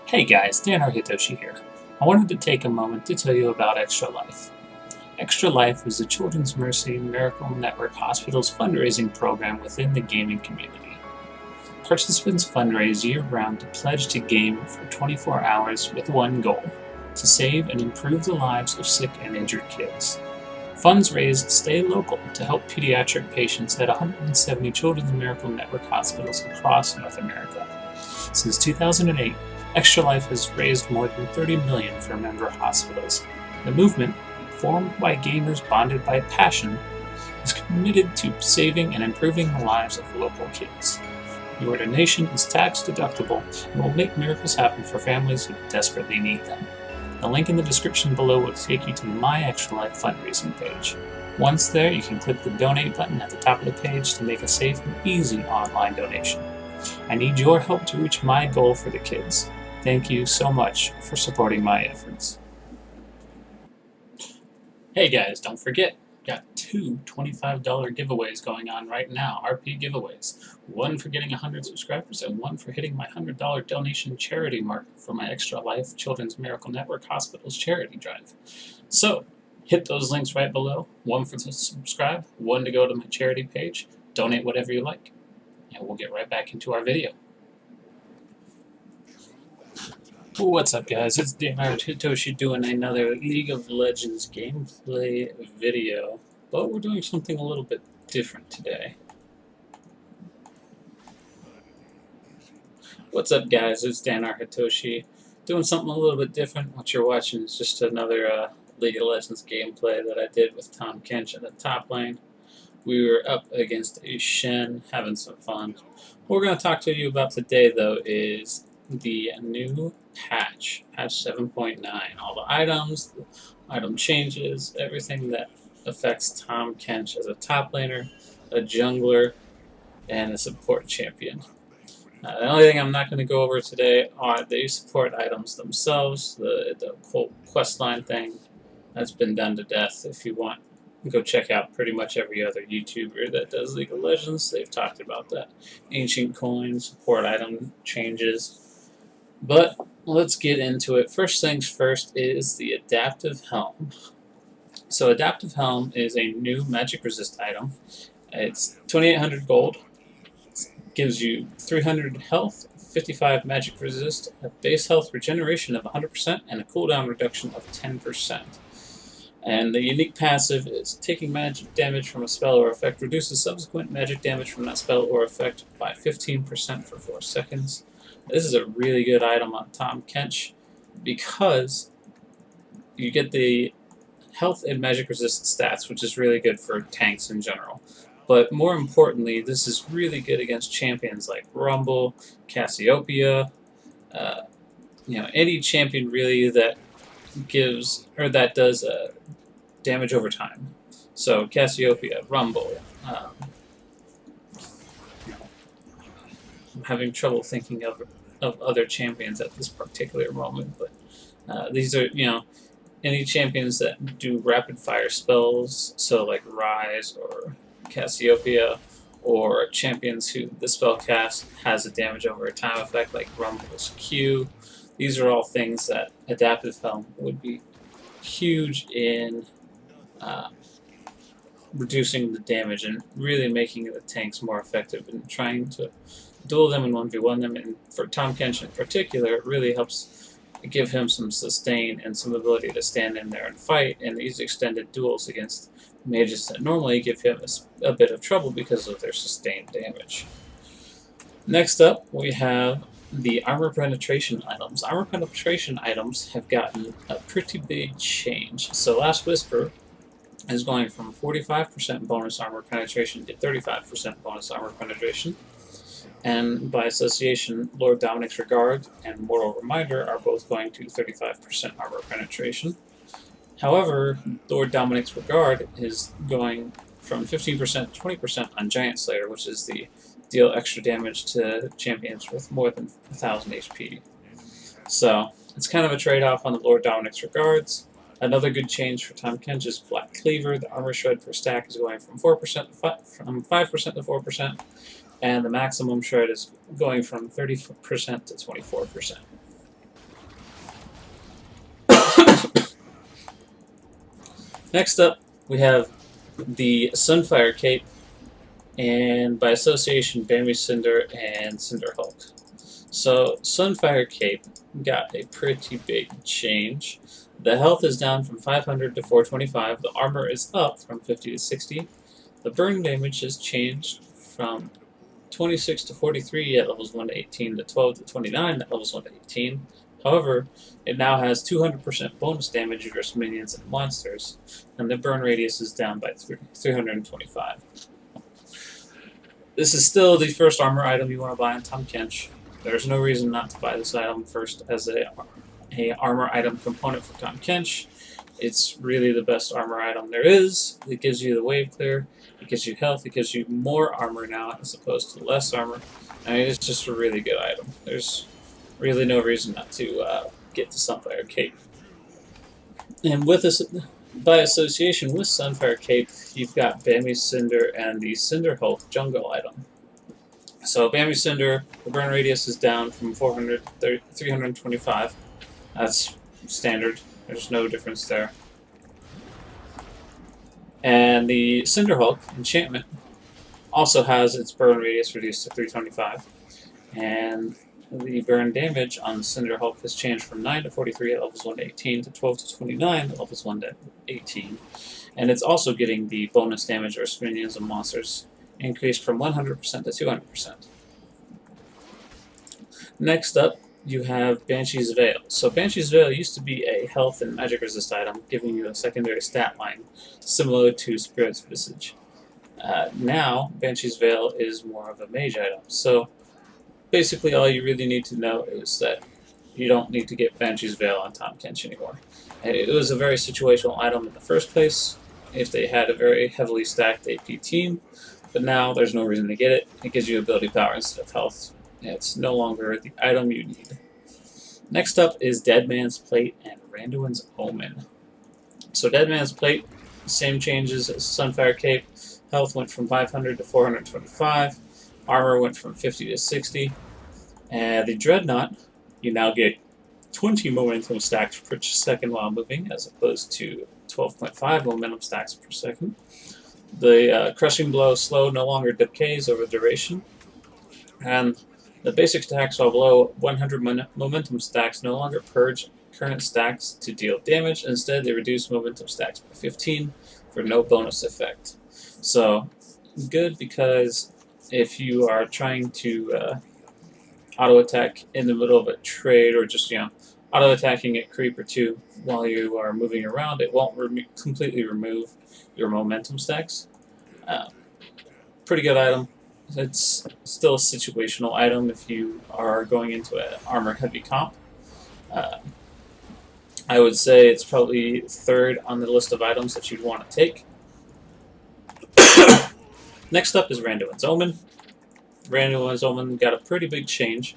Hey guys, Dan Hitoshi here. I wanted to take a moment to tell you about Extra Life. Extra Life is the Children's Mercy Miracle Network Hospital's fundraising program within the gaming community. Participants fundraise year-round to pledge to game for 24 hours with one goal: to save and improve the lives of sick and injured kids. Funds raised stay local to help pediatric patients at 170 Children's Miracle Network hospitals across North America. Since 2008, Extra Life has raised more than $30 million for member hospitals. The movement, formed by gamers bonded by passion, is committed to saving and improving the lives of local kids. Your donation is tax deductible and will make miracles happen for families who desperately need them. The link in the description below will take you to my Extra Life fundraising page. Once there, you can click the donate button at the top of the page to make a safe and easy online donation. I need your help to reach my goal for the kids. Thank you so much for supporting my efforts. Hey guys, don't forget, got two $25 giveaways going on right now, RP giveaways. One for getting 100 subscribers and one for hitting my $100 donation charity mark for my Extra Life Children's Miracle Network Hospitals charity drive. So, hit those links right below, one for to subscribe, one to go to my charity page, donate whatever you like, and we'll get right back into our video. What's up guys, it's Dan Hitoshi doing another League of Legends gameplay video, but we're doing something a little bit different today. What's up guys, it's Dan Hitoshi doing something a little bit different. What you're watching is just another League of Legends gameplay that I did with Tahm Kench in the top lane. We were up against a Shen, having some fun. What we're going to talk to you about today though is the new patch 7.9. All the items, the item changes, everything that affects Tahm Kench as a top laner, a jungler, and a support champion. The only thing I'm not going to go over today are the support items themselves, the whole questline thing. That's been done to death. If you want, go check out pretty much every other YouTuber that does League of Legends. They've talked about that. Ancient coins, support item changes. But let's get into it. First things first is the Adaptive Helm. So Adaptive Helm is a new magic resist item. It's 2,800 gold. It gives you 300 health, 55 magic resist, a base health regeneration of 100%, and a cooldown reduction of 10%. And the unique passive is taking magic damage from a spell or effect reduces subsequent magic damage from that spell or effect by 15% for 4 seconds. This is a really good item on Tahm Kench because you get the health and magic resist stats, which is really good for tanks in general. But more importantly, this is really good against champions like Rumble, Cassiopeia, any champion really that gives or that does damage over time. So Cassiopeia, Rumble. I'm having trouble thinking of other champions at this particular moment, but these are any champions that do rapid fire spells. So like Rise or Cassiopeia, or champions who the spell cast has a damage over a time effect like Rumble's Q. These are all things that Adaptive Helm would be huge in reducing the damage and really making the tanks more effective and trying to duel them and 1v1 them. And for Tahm Kench in particular, it really helps give him some sustain and some ability to stand in there and fight in these extended duels against mages that normally give him a bit of trouble because of their sustained damage. Next up, we have the armor penetration items. Armor penetration items have gotten a pretty big change. So Last Whisper is going from 45% bonus armor penetration to 35% bonus armor penetration. And by association, Lord Dominic's Regard and Mortal Reminder are both going to 35% armor penetration. However, Lord Dominic's Regard is going from 15% to 20% on Giant Slayer, which is the deal extra damage to champions with more than 1,000 HP. So, it's kind of a trade-off on the Lord Dominic's Regards. Another good change for Tahm Kench is Black Cleaver. The armor shred per stack is going from 5% to 4%, and the maximum shred is going from 30% to 24%. Next up, we have the Sunfire Cape, and by association, Bambi Cinder and Cinder Hulk. So, Sunfire Cape got a pretty big change. The health is down from 500 to 425, the armor is up from 50 to 60, the burn damage has changed from 26 to 43 at levels 1 to 18 to 12 to 29 at levels 1 to 18. However, it now has 200% bonus damage versus minions and monsters, and the burn radius is down by 325. This is still the first armor item you want to buy on Tahm Kench. There's no reason not to buy this item first as a armor item component for Tahm Kench. It's really the best armor item there is. It gives you the wave clear, it gives you health, it gives you more armor now as opposed to less armor. I mean, it's just a really good item. There's really no reason not to get the Sunfire Cape. And with this, by association with Sunfire Cape, you've got Bambi Cinder and the Cinder Hulk jungle item. So Bambi Cinder, the burn radius is down from 400 to 325. That's standard. There's no difference there. And the Cinder Hulk enchantment also has its burn radius reduced to 325. And the burn damage on Cinder Hulk has changed from 9 to 43 at levels 1 to 18 to 12 to 29 at levels 1 to 18. And it's also getting the bonus damage versus minions and monsters increased from 100% to 200%. Next up, you have Banshee's Veil. So Banshee's Veil used to be a health and magic resist item, giving you a secondary stat line, similar to Spirit's Visage. Now, Banshee's Veil is more of a mage item. So basically all you really need to know is that you don't need to get Banshee's Veil on Tahm Kench anymore. It was a very situational item in the first place, if they had a very heavily stacked AP team, but now there's no reason to get it. It gives you ability power instead of health. It's no longer the item you need. Next up is Dead Man's Plate and Randuin's Omen. So Dead Man's Plate, same changes as Sunfire Cape. Health went from 500 to 425. Armor went from 50 to 60. And the Dreadnought, you now get 20 momentum stacks per second while moving, as opposed to 12.5 momentum stacks per second. The Crushing Blow slow no longer decays over duration. And the basic attacks while below 100 momentum stacks no longer purge current stacks to deal damage. Instead, they reduce momentum stacks by 15 for no bonus effect. So, good, because if you are trying to auto-attack in the middle of a trade, or just, auto-attacking at creep or two while you are moving around, it won't completely remove your momentum stacks. Pretty good item. It's still a situational item if you are going into an armor-heavy comp. I would say it's probably third on the list of items that you'd want to take. Next up is Randuin's Omen. Randuin's Omen got a pretty big change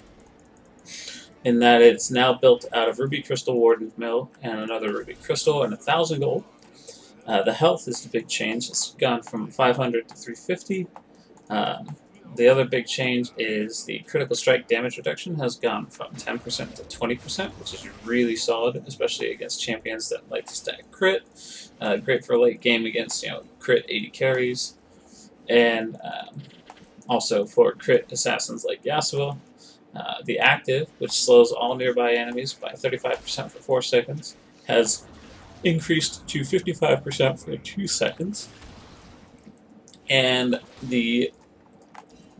in that it's now built out of Ruby Crystal Warden's Mill and another Ruby Crystal and 1,000 gold. The health is the big change. It's gone from 500 to 350. The other big change is the critical strike damage reduction has gone from 10% to 20%, which is really solid, especially against champions that like to stack crit. Great for late game against crit 80 carries, and also for crit assassins like Yasuo. The active, which slows all nearby enemies by 35% for 4 seconds, has increased to 55% for 2 seconds. And the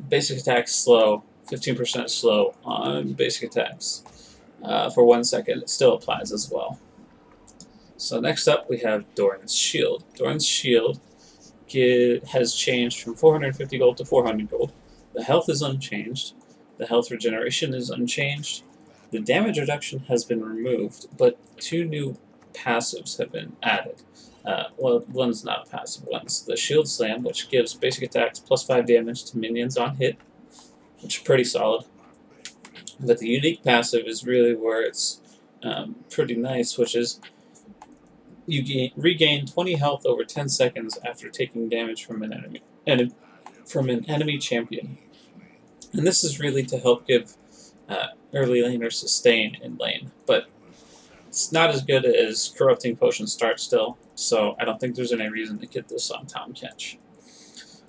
basic attacks slow, 15% slow on basic attacks for 1 second. It still applies as well. So next up we have Doran's Shield. Doran's Shield has changed from 450 gold to 400 gold. The health is unchanged. The health regeneration is unchanged. The damage reduction has been removed, but 2 new passives have been added. Well, one's not a passive, one's the Shield Slam, which gives basic attacks plus 5 damage to minions on hit, which is pretty solid. But the unique passive is really where it's pretty nice, which is you regain 20 health over 10 seconds after taking damage from an enemy champion. And this is really to help give early laners sustain in lane, but It's not as good as Corrupting Potion Start still, so I don't think there's any reason to get this on Tahm Kench.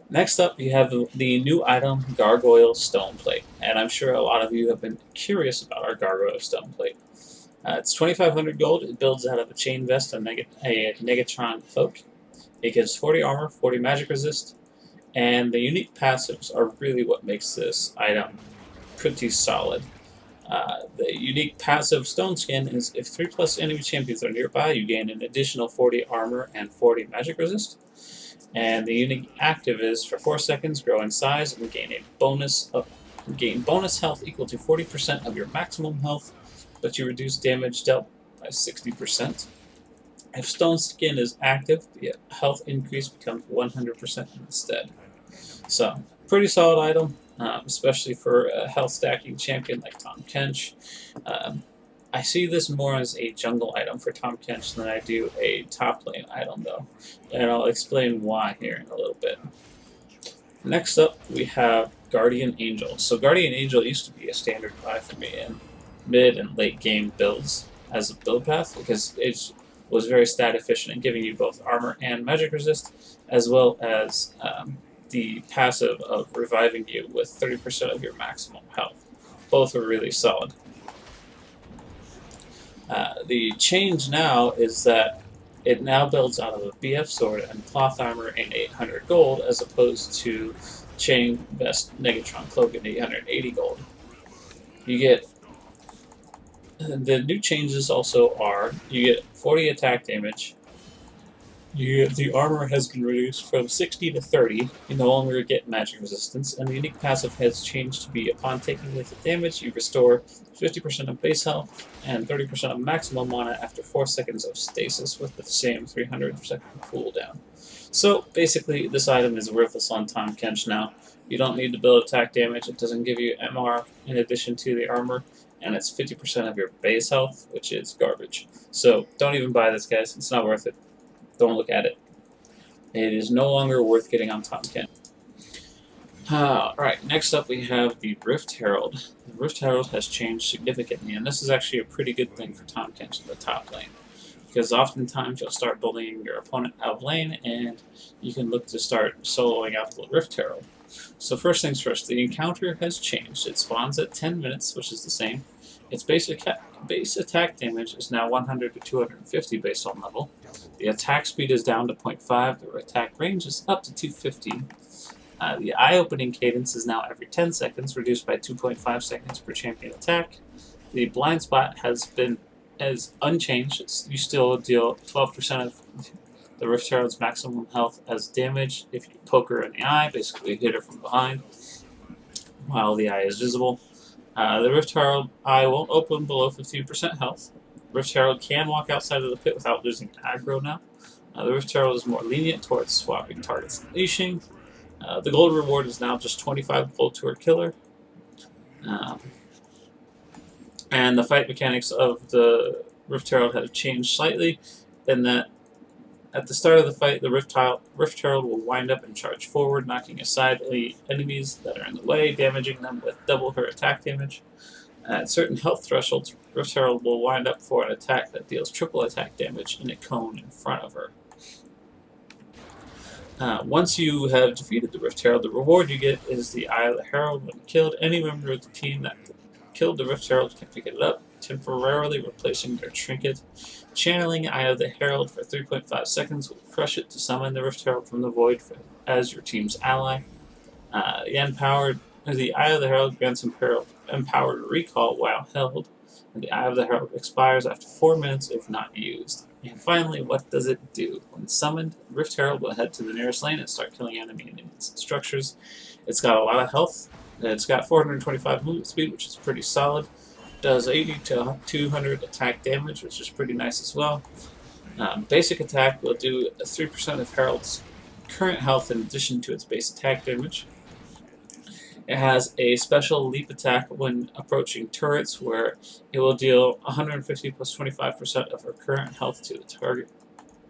Next up, you have the new item, Gargoyle Stoneplate, and I'm sure a lot of you have been curious about our Gargoyle Stoneplate. It's 2,500 gold. It builds out of a chain vest and a Negatron cloak. It gives 40 armor, 40 magic resist, and the unique passives are really what makes this item pretty solid. The unique passive Stone Skin is if 3+ enemy champions are nearby, you gain an additional 40 armor and 40 magic resist. And the unique active is for 4 seconds, grow in size and gain bonus health equal to 40% of your maximum health, but you reduce damage dealt by 60%. If Stone Skin is active, the health increase becomes 100% instead. So, pretty solid item, especially for a health stacking champion like Tahm Kench. I see this more as a jungle item for Tahm Kench than I do a top lane item, though, and I'll explain why here in a little bit. Next up, we have Guardian Angel. So Guardian Angel used to be a standard buy for me in mid and late game builds as a build path because it was very stat efficient in giving you both armor and magic resist, as well as the passive of reviving you with 30% of your maximum health. Both were really solid. The change now is that it now builds out of a BF sword and cloth armor in 800 gold as opposed to chain vest Negatron cloak in 880 gold. You get the new changes also are you get 40 attack damage. The armor has been reduced from 60 to 30. You no longer get magic resistance, and the unique passive has changed to be upon taking lethal damage, you restore 50% of base health and 30% of maximum mana after 4 seconds of stasis with the same 300-second cooldown. So basically, this item is worthless on Tahm Kench now. You don't need to build attack damage. It doesn't give you MR in addition to the armor, and it's 50% of your base health, which is garbage. So don't even buy this, guys. It's not worth it. Don't look at it. It is no longer worth getting on Tahm Kench. Alright, next up we have the Rift Herald. The Rift Herald has changed significantly, and this is actually a pretty good thing for Tahm Kench in the top lane. Because oftentimes you'll start bullying your opponent out of lane, and you can look to start soloing out the Rift Herald. So first things first, the encounter has changed. It spawns at 10 minutes, which is the same. Its base attack damage is now 100 to 250 based on level. The attack speed is down to 0.5. The attack range is up to 250. The eye-opening cadence is now every 10 seconds, reduced by 2.5 seconds per champion attack. The blind spot has been as unchanged. You still deal 12% of the Rift Herald's maximum health as damage if you poke her in the eye, basically hit her from behind while the eye is visible. The Rift Herald eye won't open below 15% health. Rift Herald can walk outside of the pit without losing aggro now. The Rift Herald is more lenient towards swapping targets and leashing. The gold reward is now just 25 gold to her killer. And the fight mechanics of the Rift Herald have changed slightly in that at the start of the fight, the Rift Herald will wind up and charge forward, knocking aside the enemies that are in the way, damaging them with double her attack damage. At certain health thresholds, Rift Herald will wind up for an attack that deals triple attack damage in a cone in front of her. Once you have defeated the Rift Herald, the reward you get is the Eye of the Herald. When killed, any member of the team that killed the Rift Herald can pick it up, temporarily replacing their trinket. Channeling Eye of the Herald for 3.5 seconds will crush it to summon the Rift Herald from the void as your team's ally. The Eye of the Herald grants empowered recall while held, and the Eye of the Herald expires after 4 minutes if not used. And finally, what does it do? When summoned, Rift Herald will head to the nearest lane and start killing enemy structures. It's got a lot of health. It's got 425 movement speed, which is pretty solid. Does 80 to 200 attack damage, which is pretty nice as well. Basic attack will do 3% of Herald's current health in addition to its base attack damage. It has a special leap attack when approaching turrets where it will deal 150 plus 25% of her current health to the target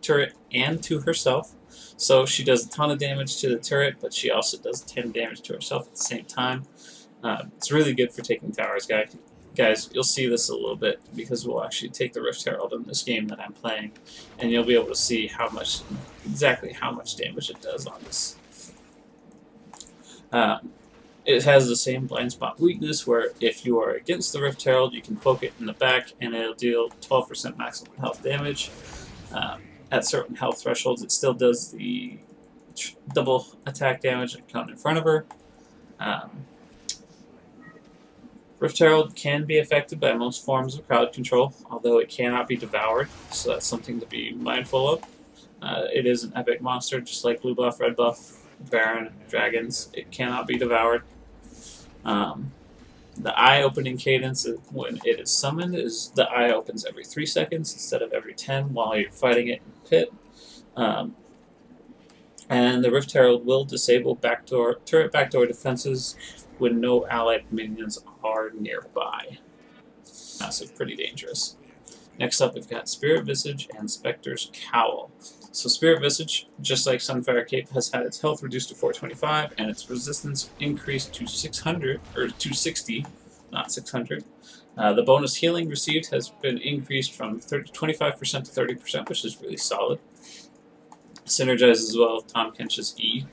turret and to herself. So she does a ton of damage to the turret, but she also does 10 damage to herself at the same time. It's really good for taking towers, guys, you'll see this a little bit because we'll actually take the Rift Herald in this game that I'm playing, and you'll be able to see exactly how much damage it does on this. It has the same blind spot weakness where if you are against the Rift Herald, you can poke it in the back and it'll deal 12% maximum health damage. At certain health thresholds, it still does the double attack damage and come in front of her. Rift Herald can be affected by most forms of crowd control, although it cannot be devoured, so that's something to be mindful of. It is an epic monster, just like blue buff, red buff, Baron, dragons. It cannot be devoured. The eye opening cadence when it is summoned is the eye opens every 3 seconds instead of every 10 while you're fighting it in the pit. And the Rift Herald will disable turret backdoor defenses when no allied minions are nearby. That's pretty dangerous. Next up, we've got Spirit Visage and Spectre's Cowl. So Spirit Visage, just like Sunfire Cape, has had its health reduced to 425 and its resistance increased to 600 or 260, not 600. The bonus healing received has been increased from 25% to 30%, which is really solid. Synergizes as well with Tahm Kench's E.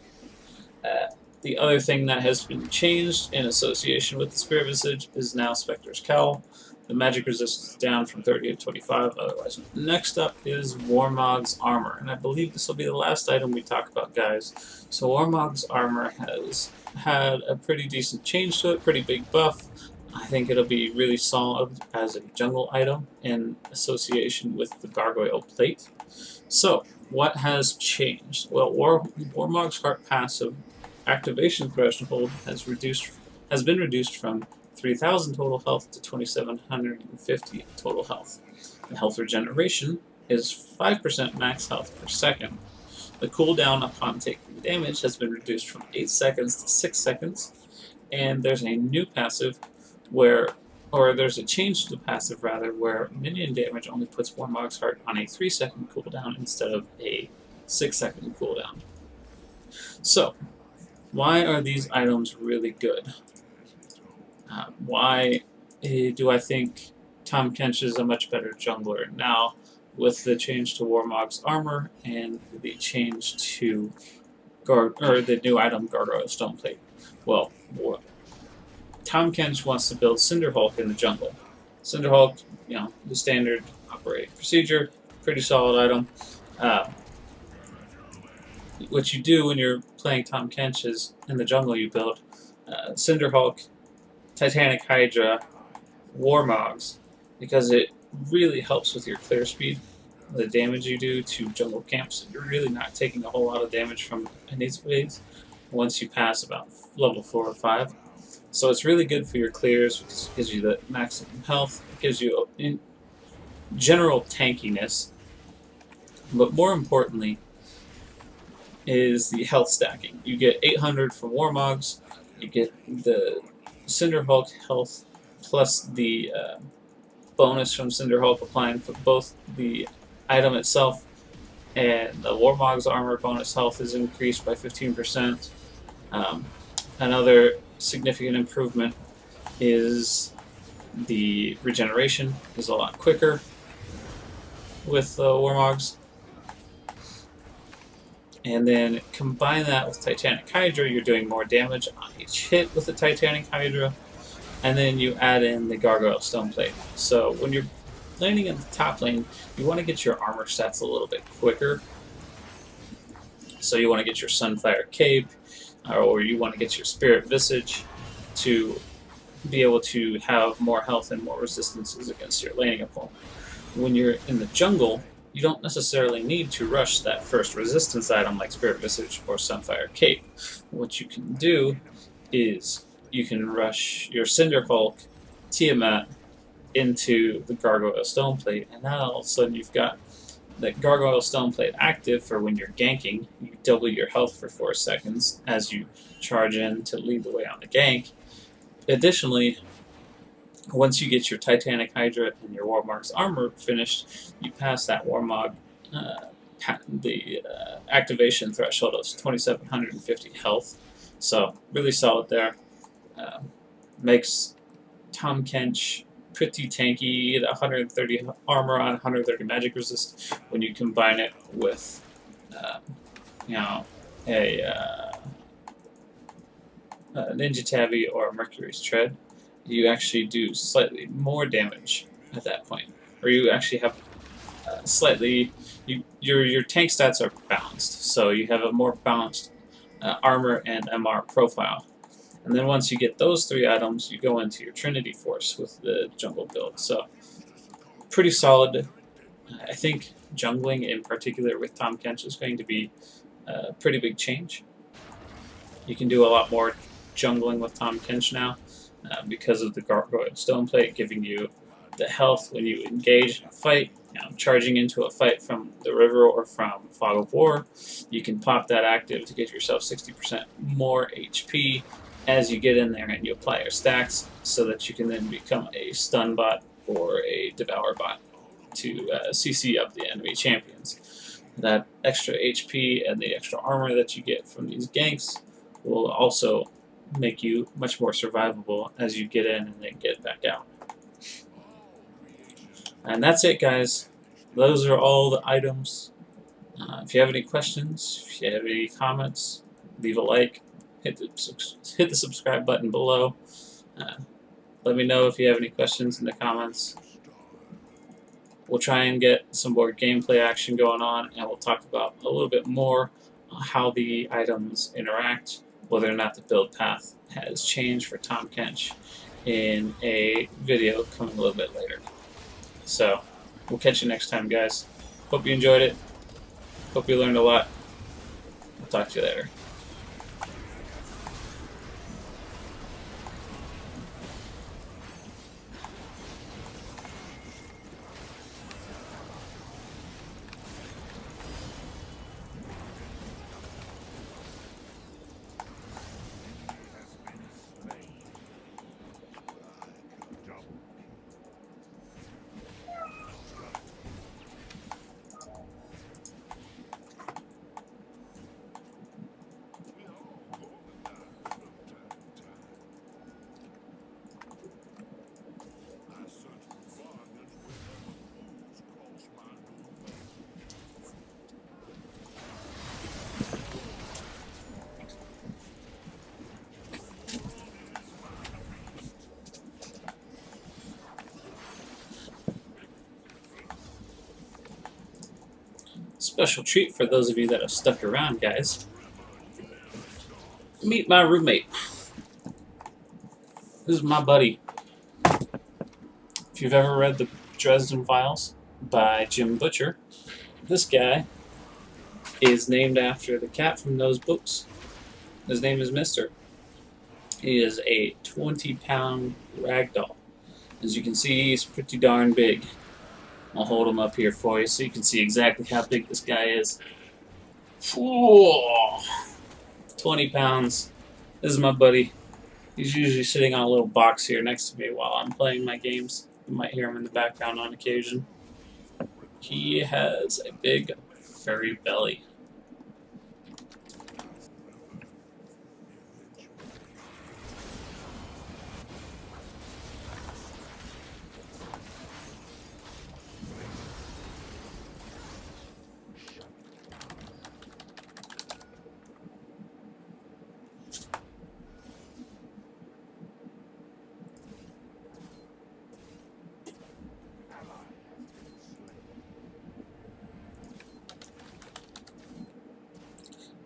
The other thing that has been changed in association with the Spirit Visage is now Spectre's Cowl. The magic resistance is down from 30 to 25 otherwise. Next up is Warmog's Armor, and I believe this will be the last item we talk about, guys. So Warmog's Armor has had a pretty decent change to it, pretty big buff. I think it'll be really solid as a jungle item in association with the Gargoyle Plate. So, what has changed? Well, Warmog's Heart passive activation threshold has been reduced from 3,000 total health to 2,750 total health. The health regeneration is 5% max health per second. The cooldown upon taking damage has been reduced from 8 seconds to 6 seconds, and there's a new passive there's a change to the passive rather, where minion damage only puts Warmog's Heart on a 3-second cooldown instead of a 6-second cooldown. So, why are these items really good? Why do I think Tahm Kench is a much better jungler now with the change to Warmog's Armor and the change to the new item Gargoyle Stoneplate? Well, Tahm Kench wants to build Cinderhulk in the jungle. Cinderhulk, the standard operating procedure, pretty solid item. What you do when you're playing Tahm Kench is in the jungle you build Cinderhulk, Titanic Hydra, Warmogs, because it really helps with your clear speed. The damage you do to jungle camps, you're really not taking a whole lot of damage from innate waves once you pass about level 4 or 5. So it's really good for your clears because it gives you the maximum health, it gives you general tankiness, but more importantly is the health stacking. You get 800 from Warmogs, you get the Cinderhulk health plus the bonus from Cinderhulk applying for both the item itself and the Warmog's Armor bonus health is increased by 15%. Another significant improvement is the regeneration is a lot quicker with Warmogs. And then combine that with Titanic Hydra, you're doing more damage on each hit with the Titanic Hydra. And then you add in the Gargoyle Stoneplate. So when you're landing in the top lane, you want to get your armor stats a little bit quicker. So you want to get your Sunfire Cape, or you want to get your Spirit Visage to be able to have more health and more resistances against your laning opponent. When you're in the jungle, you don't necessarily need to rush that first resistance item like Spirit Visage or Sunfire Cape. What you can do is you can rush your Cinderhulk, Tiamat, into the Gargoyle Stoneplate, and now all of a sudden you've got the Gargoyle Stoneplate active for when you're ganking. You double your health for 4 seconds as you charge in to lead the way on the gank. Additionally, once you get your Titanic Hydra and your Warmog's Armor finished, you pass that Warmog, activation threshold of 2,750 health. So, really solid there. Makes Tahm Kench pretty tanky. You get 130 armor on 130 magic resist when you combine it with, you know, a Ninja Tabby or Mercury's Tread. You actually do slightly more damage at that point, or you actually have slightly. Your tank stats are balanced, so you have a more balanced armor and MR profile. And then once you get those three items, you go into your Trinity Force with the jungle build. So pretty solid. I think jungling in particular with Tahm Kench is going to be a pretty big change. You can do a lot more jungling with Tahm Kench now because of the Gargoyle Stone Plate giving you the health when you engage in a fight. Charging into a fight from the river or from Fog of War, you can pop that active to get yourself 60% more HP as you get in there and you apply your stacks so that you can then become a stun bot or a devour bot to CC up the enemy champions. That extra HP and the extra armor that you get from these ganks will also make you much more survivable as you get in and then get back out. And that's it, guys. Those are all the items. If you have any questions, if you have any comments, leave a like. Hit the subscribe button below. Let me know if you have any questions in the comments. We'll try and get some more gameplay action going on, and we'll talk about a little bit more how the items interact, whether or not the build path has changed for Tahm Kench in a video coming a little bit later. So, we'll catch you next time, guys. Hope you enjoyed it. Hope you learned a lot. I'll talk to you later. Special treat for those of you that have stuck around, guys. Meet my roommate. This is my buddy. If you've ever read the Dresden Files by Jim Butcher, this guy is named after the cat from those books. His name is Mister. He is a 20-pound ragdoll. As you can see, he's pretty darn big. I'll hold him up here for you so you can see exactly how big this guy is. 20 pounds. This is my buddy. He's usually sitting on a little box here next to me while I'm playing my games. You might hear him in the background on occasion. He has a big, furry belly.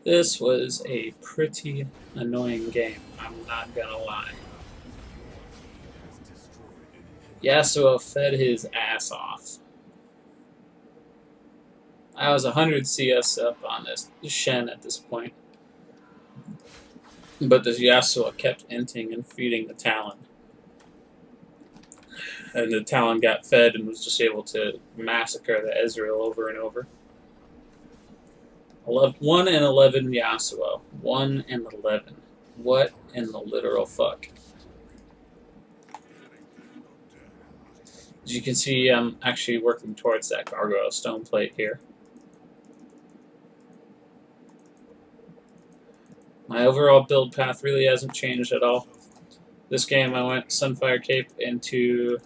This was a pretty annoying game, I'm not gonna lie. Yasuo fed his ass off. I was 100 CS up on this Shen at this point. But this Yasuo kept inting and feeding the Talon. And the Talon got fed and was just able to massacre the Ezreal over and over. 1 and 11 Yasuo. 1 and 11. What in the literal fuck? As you can see, I'm actually working towards that Gargoyle Stone Plate here. My overall build path really hasn't changed at all. This game I went Sunfire Cape into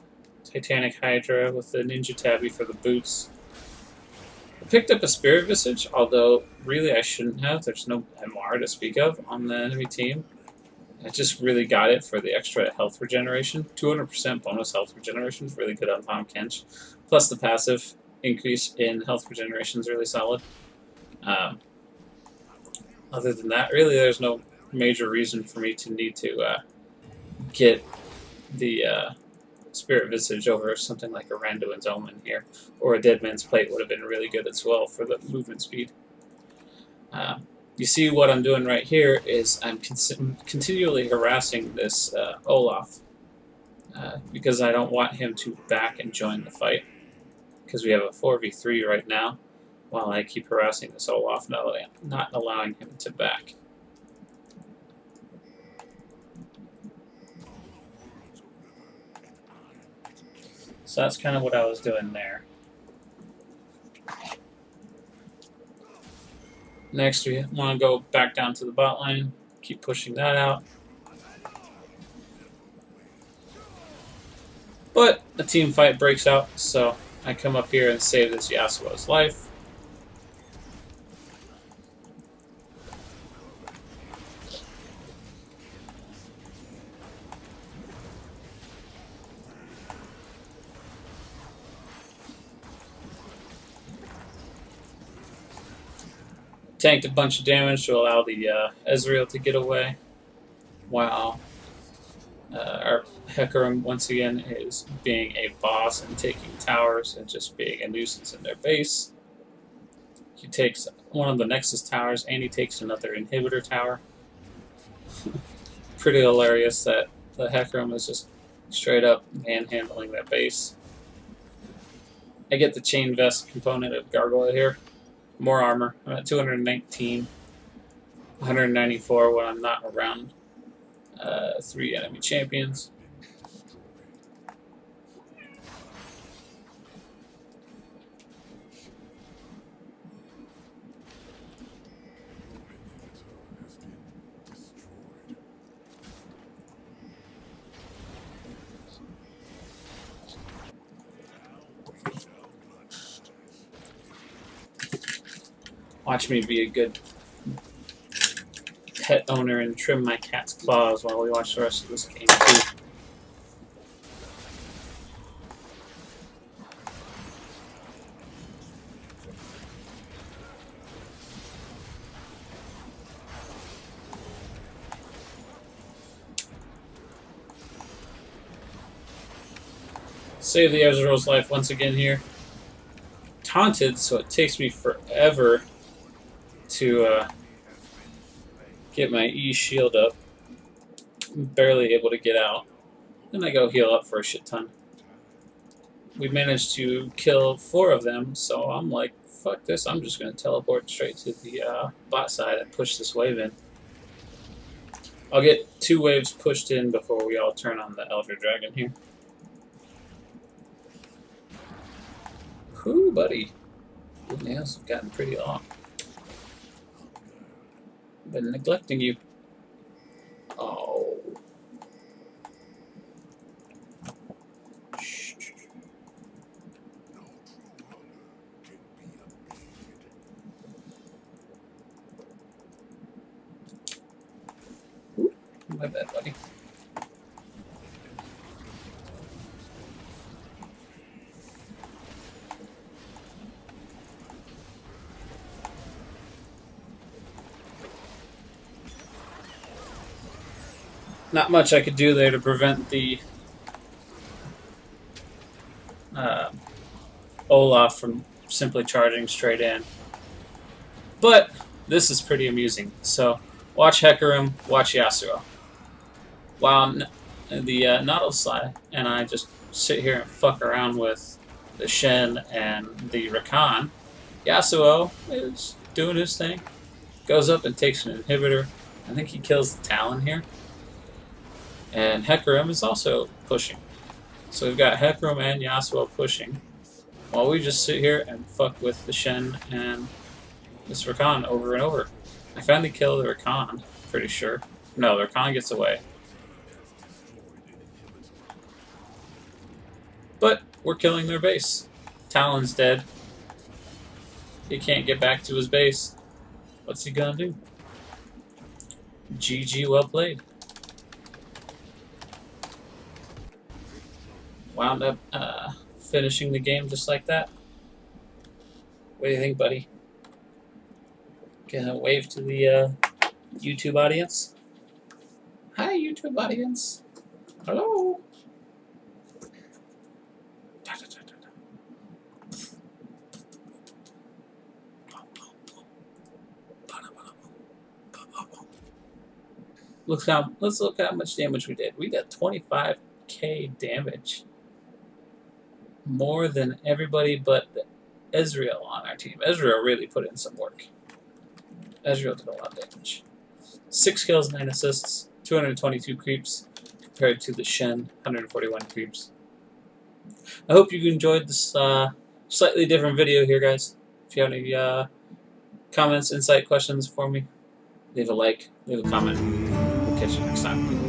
Titanic Hydra with the Ninja Tabby for the boots. I picked up a Spirit Visage, although really I shouldn't have. There's no MR to speak of on the enemy team. I just really got it for the extra health regeneration. 200% bonus health regeneration is really good on Tahm Kench. Plus the passive increase in health regeneration is really solid. Other than that, really there's no major reason for me to need to get the Spirit Visage over something like a Randuin's Omen here. Or a Dead Man's Plate would have been really good as well for the movement speed. You see what I'm doing right here is I'm continually harassing this Olaf because I don't want him to back and join the fight, because we have a 4v3 right now while I keep harassing this Olaf, not allowing him to back. So that's kind of what I was doing there. Next, we want to go back down to the bot lane, keep pushing that out. But a team fight breaks out, so I come up here and save this Yasuo's life. Tanked a bunch of damage to allow the Ezreal to get away, while our Hecarim once again is being a boss and taking towers and just being a nuisance in their base. He takes one of the Nexus towers and he takes another inhibitor tower. Pretty hilarious that the Hecarim is just straight up manhandling that base. I get the chain vest component of Gargoyle here. More armor. I'm at 219, 194 when I'm not around 3 enemy champions. Watch me be a good pet owner and trim my cat's claws while we watch the rest of this game too. Save the Ezreal's life once again here. Taunted, so it takes me forever to get my E shield up. I'm barely able to get out. Then I go heal up for a shit ton. We managed to kill 4 of them, so I'm like, fuck this, I'm just going to teleport straight to the bot side and push this wave in. I'll get 2 waves pushed in before we all turn on the Elder Dragon here. Whoo, buddy. Your nails have gotten pretty long. I've been neglecting you. Oh. Shh. Ooh, my bad, buddy. Not much I could do there to prevent the Olaf from simply charging straight in. But this is pretty amusing. So watch Hecarim, watch Yasuo. While the Nautilus and I just sit here and fuck around with the Shen and the Rakan, Yasuo is doing his thing. Goes up and takes an inhibitor. I think he kills the Talon here. And Hecarim is also pushing. So we've got Hecarim and Yasuo pushing, while we just sit here and fuck with the Shen and this Rakan over and over. I finally kill the Rakan, pretty sure. No, the Rakan gets away. But we're killing their base. Talon's dead. He can't get back to his base. What's he gonna do? GG, well played. Wound up finishing the game just like that. What do you think, buddy? Gonna wave to the YouTube audience? Hi, YouTube audience. Hello. Let's look at how much damage we did. We got 25k damage. More than everybody but Ezreal on our team. Ezreal really put in some work. Ezreal did a lot of damage. 6 kills, 9 assists, 222 creeps, compared to the Shen, 141 creeps. I hope you enjoyed this slightly different video here, guys. If you have any comments, insight, questions for me, leave a like, leave a comment. We'll catch you next time.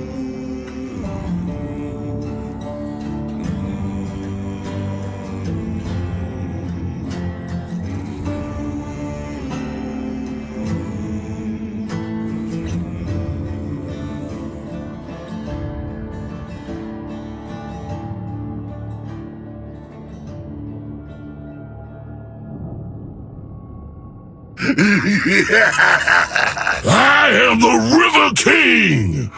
I am the River King!